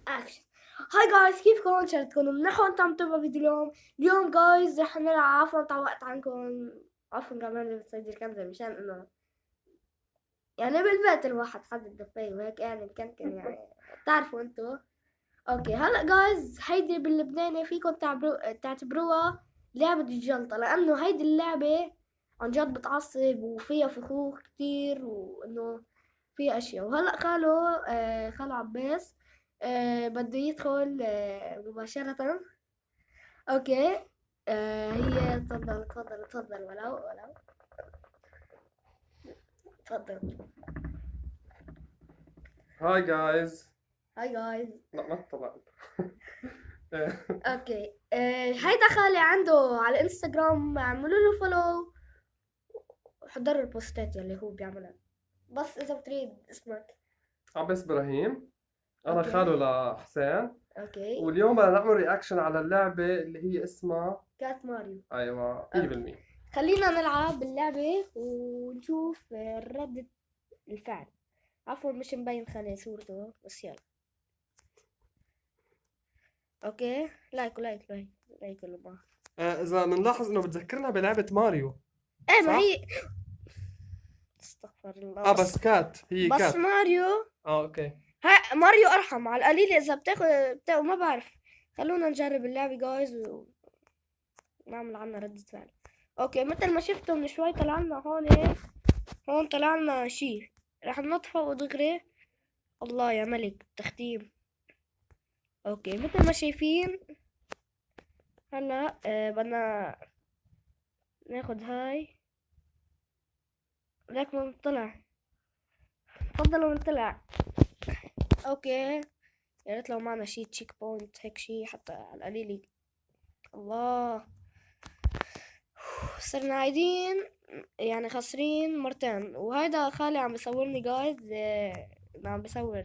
اكشن. هاي جايز، كيفكم؟ شلون تكونوا منحوا انتم عم تتابعوا فيديو اليوم جايز رح نلعب. عفوا طولت عنكم، عفوا كمان بتصير الكنزة مشان انه يعني بالبيت الواحد حد الدفاية وهيك يعني مكنكن يعني بتعرفوا انتو. اوكي هلا جايز، هيدي باللبناني فيكم تعتبروها لعبة الجلطة، لانه هيدي اللعبة عن جد بتعصب وفيها فخوخ كتير وانه فيها اشياء. وهلا خالو عباس بده يدخل مباشرة. اوكي هي تفضل تفضل تفضل ولو تفضل. هاي جايز. هاي جايز. لا ما طلعت. اوكي هيدا خالي عنده على الانستغرام، اعملوا له فولو وحضروا البوستات يلي هو بيعملها، بس اذا بتريد اسمك. عباس ابراهيم، انا اوكي خاله لحسين. اوكي. واليوم بدنا نعمل رياكشن على اللعبة اللي هي اسمها كات ماريو. ايوه اوكي 100%. خلينا نلعب باللعبة ونشوف ردة الفعل. عفوا مش مبين خالي صورته بس يلا. اوكي لايك ولايك لايك لايك اللي معه. اذا بنلاحظ انه بتذكرنا بلعبة ماريو. ايه ما صح؟ هي. استغفر الله بس كات، هي بس كات. ماريو. اوكي. ها ماريو ارحم على القليل اذا بتاخد ما بعرف. خلونا نجرب اللعبة جايز ونعمل عنها ردة فعل. اوكي مثل ما شفتوا من شوي طلع لنا هون طلع لنا شي. رح نطفى ودغري. الله يا ملك تختيم. اوكي مثل ما شايفين هلا بدنا ناخد هاي. لك ما نطلع. تفضلوا نطلع. اوكي يا ريت لو معنا شي تشيك بوينت هيك شي حتى على القليل. الله صرنا عايدين يعني خاسرين مرتين. وهيدا خالي عم بيصورني جايز عم بيصور.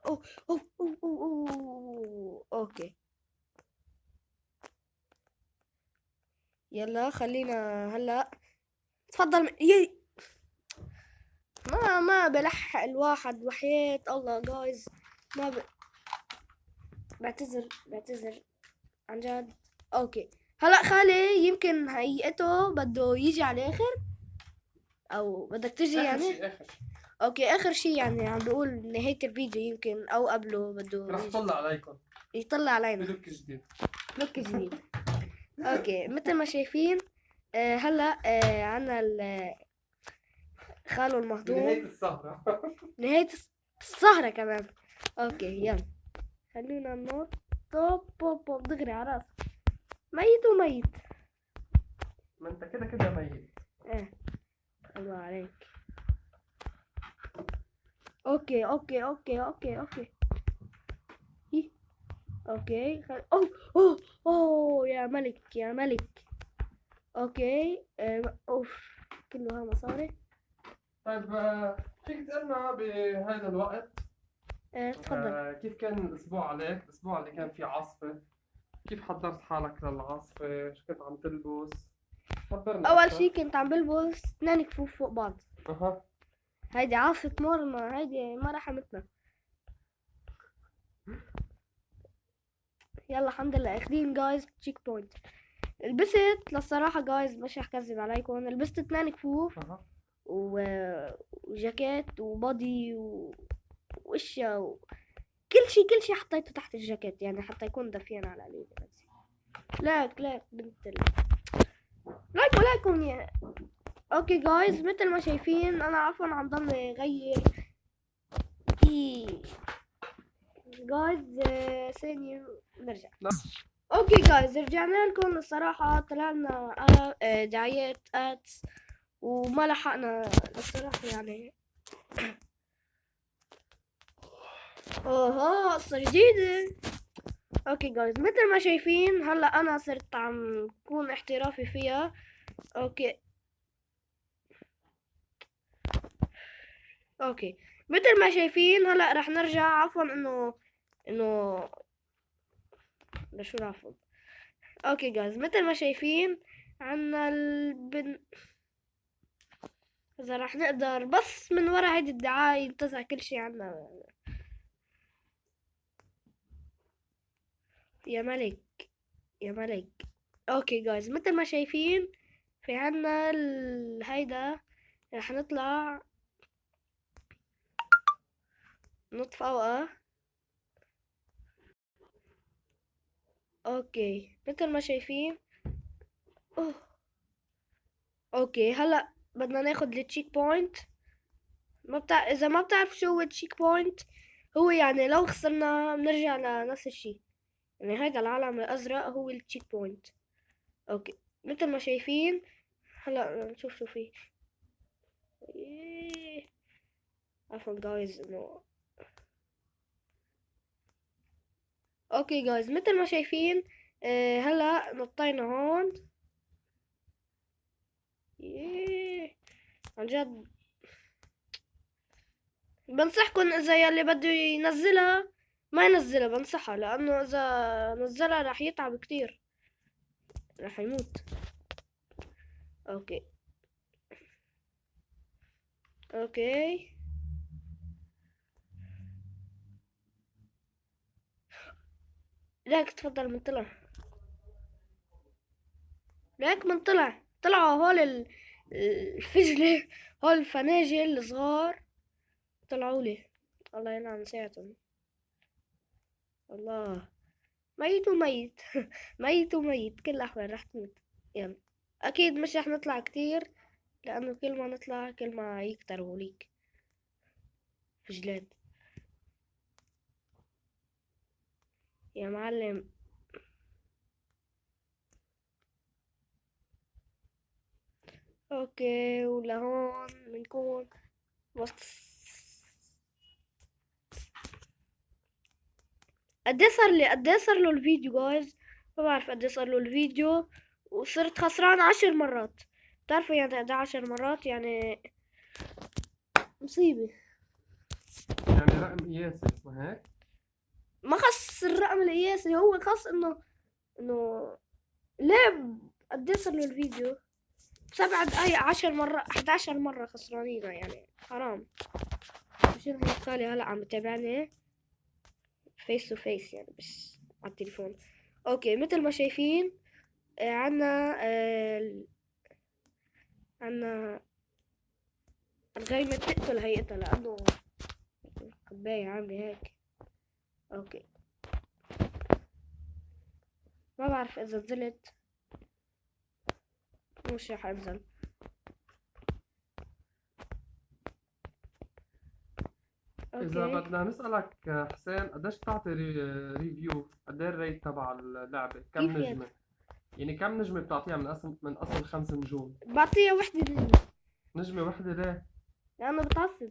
أوه أوه أوه أوه أوه. اوكي يلا خلينا هلا. تفضل ما بلحق الواحد وحياة الله جايز. ما ب... بعتذر عن جد. اوكي هلا خالي يمكن هيئته بده يجي على الاخر او بدك تجي اخر يعني. شيء اخر شيء. اوكي اخر شي يعني عم بقول نهاية الفيديو يمكن او قبله بده رح يجي طلع عليكم يطلع علينا بلوك جديد. لوك جديد. اوكي مثل ما شايفين هلا عنا خاله بنهاية المهضوم. السهرة. نهاية السهرة كمان. اوكي يلا خلينا ننط. طب بوب بوب دغري على راس. ميت وميت. ما انت كده كده ميت. ايه الله عليك. اوكي اوكي اوكي اوكي اوكي. إيه؟ اوكي اوه اوه اوه يا ملك يا ملك. اوكي اوف كلها مصاري. طيب فيك تسألنا بهذا الوقت تفضل. كيف كان الأسبوع عليك؟ الأسبوع اللي كان فيه عاصفة، كيف حضرت حالك للعاصفة؟ شو كنت عم تلبس؟ خبرنا اول أكثر. شي كنت عم بلبس 2 كفوف فوق بعض. أها. هيدي عاصفة مرمى، هيدي ما رحمتنا. يلا الحمد لله اخدين جايز تشيك بوينت. لبست للصراحة جايز مش رح كذب عليكم، لبست 2 كفوف أها. وجاكيت وبادي واشياء كل شي حطيته تحت الجاكيت يعني حتى يكون دفيان على القليل بس. لايك بنت لايك ولايكم يا. اوكي جايز مثل ما شايفين انا عفوا عم ضل غير جايز ثانية نرجع. لا. اوكي جايز رجعنا لكم. الصراحة طلعنا دعايات ادز وما لحقنا الصراحة يعني. اوه قصة جديدة. اوكي جايز مثل ما شايفين هلا انا صرت عم كون احترافي فيها. اوكي اوكي مثل ما شايفين هلا رح نرجع. عفوا انه شو العفو. اوكي جايز مثل ما شايفين عنا اذا رح نقدر بس من ورا هيدي الدعاية ينتزع كل شي عنا. يا ملك يا ملك. اوكي جايز، مثل ما شايفين في عنا هيدا رح نطلع نط فوقه. اوكي مثل ما شايفين. أوه. اوكي هلا بدنا ناخد التشيك بوينت. اذا ما بتعرف شو هو التشيك بوينت، هو يعني لو خسرنا بنرجع لنفس الشيء. يعني هيدا العلم الازرق هو التشيك بوينت. اوكي مثل ما شايفين. هلا نشوف شو فيه. إيه. عفوا جايز انه اوكي جايز مثل ما شايفين. هلا نطينا هون. عن جد بنصحكم اذا يلي بده ينزلها ما ينزلها، بنصحها لانه اذا نزلها راح يتعب كتير، راح يموت. اوكي اوكي ليك تفضل من طلع. ليك من طلعوا هول الفجلة، هول الفناجل الصغار طلعوا لي. الله ينعم ساعتهم. الله ميت وميت ميت وميت كل الأحوال رح تموت. يلا أكيد مش رح نطلع كتير، لأنه كل ما نطلع كل ما يكتروا ليك فجلات يا معلم. اوكي ولهون بنكون وص. قد صار له الفيديو جايز؟ ما بعرف قد صار له الفيديو، وصرت خسران 10 مرات. بتعرفوا يعني قد 10 مرات؟ يعني مصيبة. يعني رقم قياسي ما هيك؟ ما خص الرقم القياسي، هو خص انه ليه قد صار له الفيديو. 7 دقايق 10 مرات 11 مرة خسرانينها، يعني حرام. مشان هيك خالي هلا عم تابعني فيس تو فيس، يعني بس على التليفون. اوكي مثل ما شايفين. عنا عنا الغيمة تقتل هيئتها لأنه كوباية عاملة هيك. اوكي ما بعرف اذا نزلت، مش رح انزل. إذا اوكي بدنا نسألك حسين، قديش بتعطي ريفيو؟ قد ايه الريت تبع اللعبة؟ كم كيف يعني؟ نجمة؟ يعني كم نجمة بتعطيها من أصل 5 نجوم؟ بعطيها وحدة مني نجمة وحدة ليه؟ لأنه بتعصب.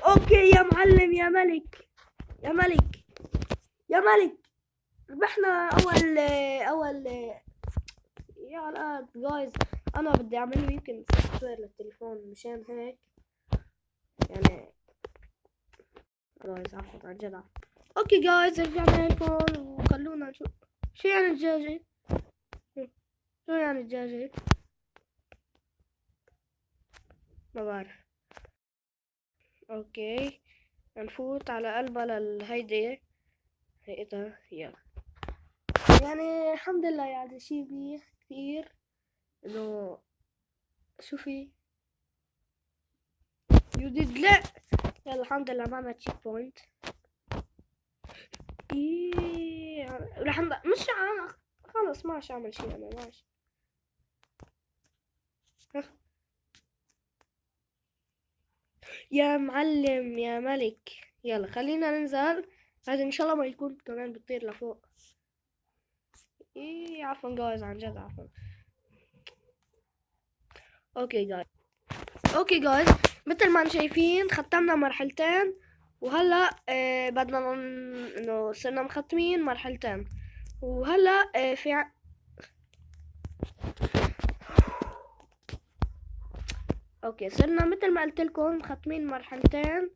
اوكي يا معلم يا ملك يا ملك يا ملك، ربحنا اول يا الآن جايز. انا بدي اعمل له يمكن سوفت وير للتليفون مشان هيك يعني. جايز عفوا عن جدع. اوكي جايز رجعنا لكم وخلونا نشوف شو يعني الدجاجة. شو يعني الدجاجة؟ ما بعرف. اوكي نفوت على قلبها للهيدي هيئتها. يلا يعني الحمد لله، يعني شي منيح كثير انه شوفي يودد لا. يلا الحمد لله معنا تشيك بوينت. إيه رح مش خلص ماش اعمل شي انا ماش. يا معلم يا ملك، يلا خلينا ننزل. هذا ان شاء الله ما يكون كمان بتطير لفوق. ايه عفوا جايز عن جد عفوا. اوكي جايز. اوكي جايز مثل ما شايفين ختمنا مرحلتين، وهلا بدنا انه صرنا مختمين مرحلتين، وهلا اوكي صرنا مثل ما قلت لكم مختمين مرحلتين،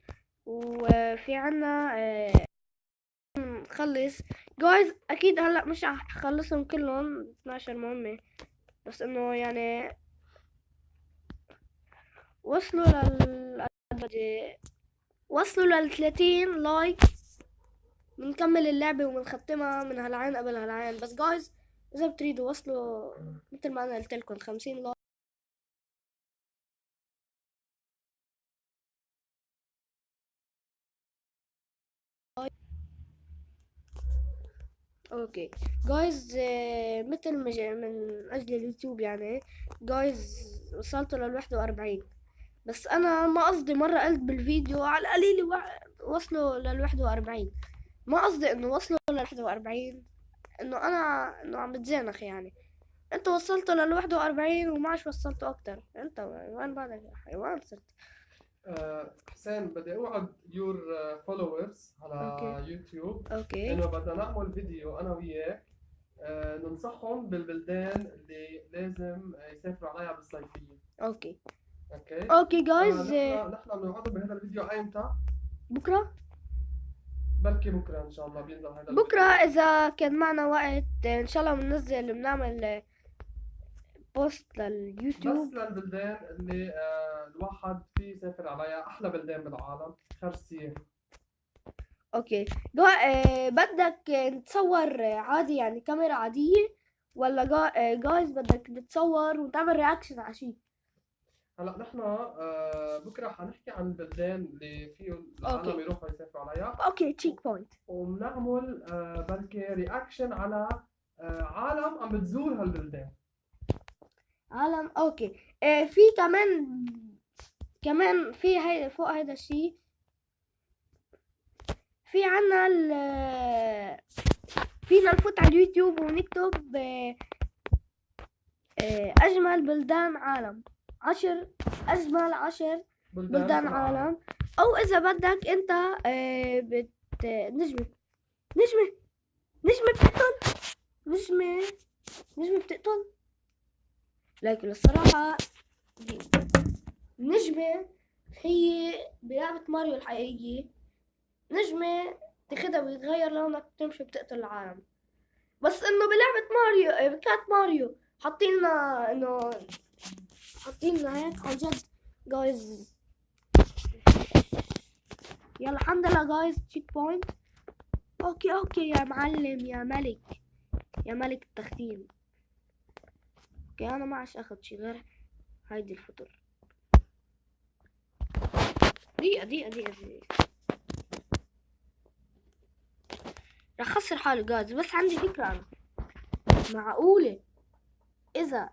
وفي عنا نخلص جايز. اكيد هلا مش رح اخلصهم كلهم 12 مهمة، بس انه يعني وصلوا وصلوا 30 لايك. بنكمل اللعبة وبنختمها من هالعين قبل هالعين. بس جايز إذا بتريدوا وصلوا مثل ما أنا قلت لكم 50 لايك. اوكي جايز، مثل ما من اجل اليوتيوب يعني جايز وصلت لل41. بس انا ما قصدي مرة قلت بالفيديو على القليل وصلوا لل41. ما قصدي انه وصلوا لل41، انه عم بتزانخ يعني. انت وصلت لل41 وماش وصلتوا اكتر. انت وين بالك يا حيوان صرت. حسين بدي اوعد يور فولورز اوكي على يوتيوب اوكي انه بدنا نعمل فيديو انا وياك ننصحهم بالبلدان اللي لازم يسافروا عليها بالصيفية. اوكي اوكي. اوكي جايز، فنحن بنوعدهم بهذا الفيديو ايمتى؟ بكرة. بلكي بكره ان شاء الله بينزل هذا بكرة الفيديو. إذا كان معنا وقت إن شاء الله بنعمل بوست بس لليوتيوب. للبلدان اللي الواحد فيه يسافر عليها، احلى بلدان بالعالم خرج سياحي. أوكي بدك نتصور عادي يعني كاميرا عادية، ولا جايز بدك نتصور ونعمل رياكشن على شي؟ هلا نحن بكره حنحكي عن البلدان اللي فيه العالم أوكي يروحوا يسافروا عليها، أوكي تشيك بوينت. وبنعمل بلكي رياكشن على عالم عم بتزور هالبلدان. عالم أوكي. في كمان في هاي فوق هذا الشي، في عنا فينا نفوت على اليوتيوب ونكتب أجمل بلدان عالم، 10 أجمل 10 بلدان العالم. عالم. أو إذا بدك أنت نجمة نجمة نجمة بتقتل، نجمة بتقتل. لكن الصراحة دي نجمة هي بلعبة ماريو الحقيقية، نجمة تاخدها ويتغير لونك وتمشي بتقتل العالم. بس انه بلعبة ماريو بكات ماريو حاطين لنا هيك عن جد جايز. يلا الحمد لله جايز تشيك بوينت. اوكي يا معلم يا ملك، يا ملك التختيم. اوكي انا ما عادش اخد شي غير هيدي الفطر. دقيقة رح خسر حالي جايز. بس عندي فكرة انا، معقولة اذا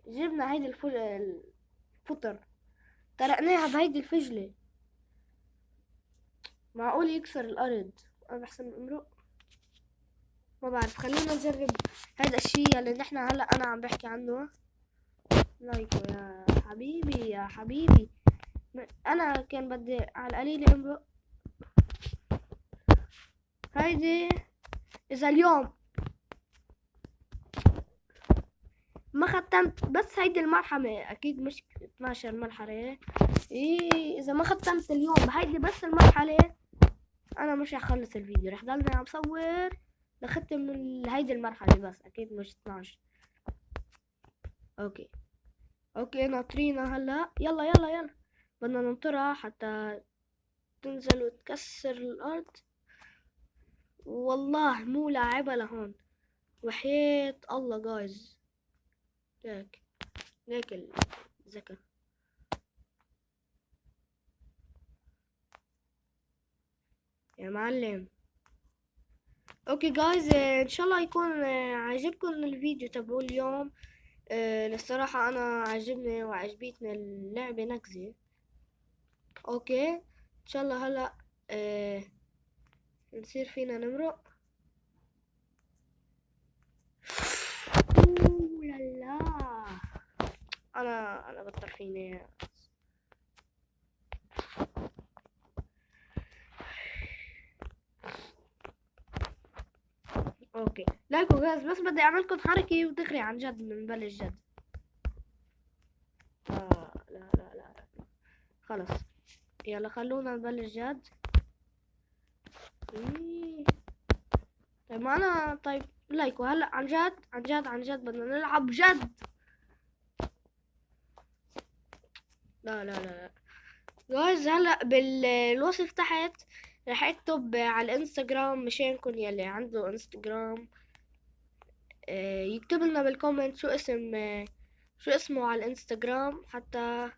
جبنا هيدي الفطر طرقناها بهيدي الفجلة معقول يكسر الارض؟ انا بحسن امرق، ما بعرف. خلينا نجرب هذا الشيء اللي نحن هلا انا عم بحكي عنه. لايكو يا حبيبي يا حبيبي. انا كان بدي على القليل امرق هيدي. اذا اليوم ما ختمت بس هيدي المرحلة، اكيد مش 12 مرحلة. ايه اذا ما ختمت اليوم بهيدي بس المرحلة انا مش رح خلص الفيديو، رح ضلني عم صور لختم هيدي المرحلة بس، اكيد مش 12. اوكي ناطرينا هلا. يلا بدنا ننطرها حتى تنزل وتكسر الارض. والله مو لاعبة لهون، وحياة الله جايز. ليك الذكاء يا معلم. اوكي جايز، ان شاء الله يكون عجبكم الفيديو تبعوا اليوم. الصراحة انا عجبني وعجبتني اللعبة نكزة. اوكي ان شاء الله هلا نصير فينا نمرق. لا انا بطل فيني. اوكي لايكو جايز، بس بدي اعملكم حركة وتغري عن جد بنبلش جد. لا خلص يلا خلونا نبلش جد. طيب ما انا طيب لايكو هلا عن جد بدنا نلعب جد. لا جايز هلا بالوصف تحت رح اكتب على الانستغرام مشانكن يلي عنده انستغرام يكتب لنا بالكومنت شو اسمه على الانستغرام حتى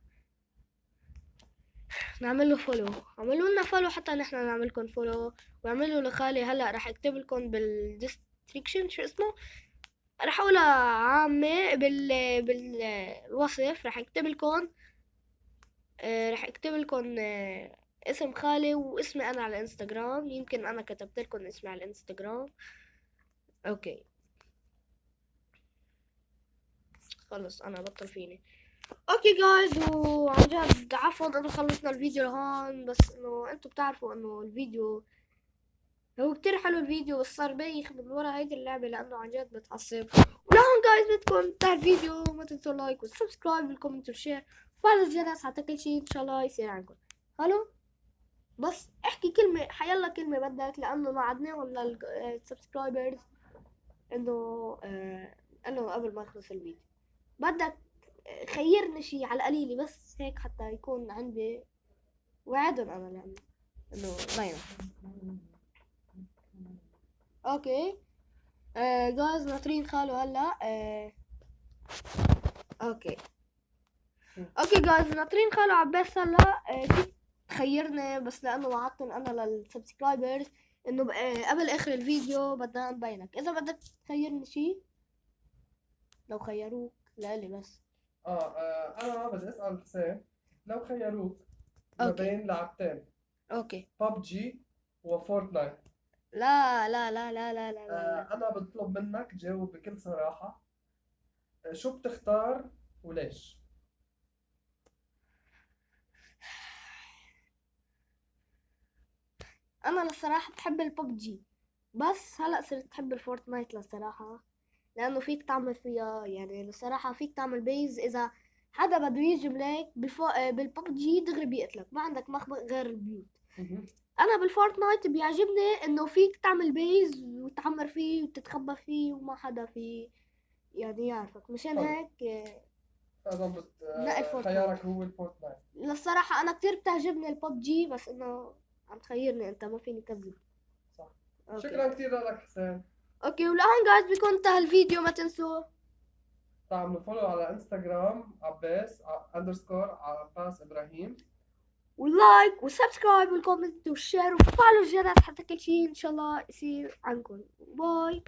نعمل له فولو. اعملوا لنا فولو حتى نحن نعملكم فولو، واعملوا لخالي هلا رح اكتب لكم بالديسكريبشن شو اسمه، رح اقولها عامة بالوصف رح اكتب لكم اسم خالي واسمي انا على الانستغرام. يمكن انا كتبت لكم اسمي على الانستغرام. اوكي خلص انا بطل فيني. اوكي جايز، وعن جد عفوا انه خلصنا الفيديو لهون، بس انه انتم بتعرفوا انه الفيديو هو كتير حلو الفيديو، بس صار بايخ من ورا هيدي اللعبة لانه عن جد بتعصب. ولهون جايز بدكم انتهى الفيديو، ما تنسوا لايك والسبسكرايب والكومنت والشير وفعل الجرس حتى كل شي ان شاء الله يصير عندكم. حلو، بس احكي كلمة حيلا كلمة بدك، لانه ما عدنا ولا السبسكرايبرز انه انه قبل ما يخلص الفيديو بدك خيرني شي على القليلة بس هيك حتى يكون عندي وعدهم انا لانه انه باينة. اوكي جايز ناطرين خاله هلا اوكي جايز ناطرين خاله عباس هلا فيك تخيرني بس لانه وعدتن انا للسبسكرايبرز انه قبل اخر الفيديو بدنا نبينك. اذا بدك تخيرني شي لو خيروك لالي بس. انا بدي اسال حسين، لو خيروك ما اوكي بين لعبتين اوكي ببجي وفورتنايت، لا لا لا لا لا لا لا. انا بطلب منك تجاوب بكل صراحة، شو بتختار وليش؟ انا الصراحة بحب الببجي، بس هلا صرت بحب الفورتنايت الصراحة، لانه فيك تعمل فيها يعني الصراحة فيك تعمل بيز. اذا حدا بده يهجم عليك بالببجي دغري بيقتلك، ما عندك مخبأ غير البيوت. انا بالفورتنايت بيعجبني انه فيك تعمل بيز وتعمر فيه وتتخبى فيه وما حدا فيه يعني يعرفك. مشان حلو. هيك فاذا لا الفورتنايت. خيارك هو الفورتنايت. الصراحة انا كتير بتعجبني الببجي، بس انه عم تخيرني انت ما فيني كذب. صح. اوكي شكرا كثير لك حسين. اوكي، ولهون جايز بيكون انتهى الفيديو. ما تنسوا تعملوا فولو على انستغرام عباس اندرسكور عباس ابراهيم، واللايك والسبسكرايب والكومنت والشير وفعلوا الجرس حتى كل شيء ان شاء الله يصير عندكم. باي.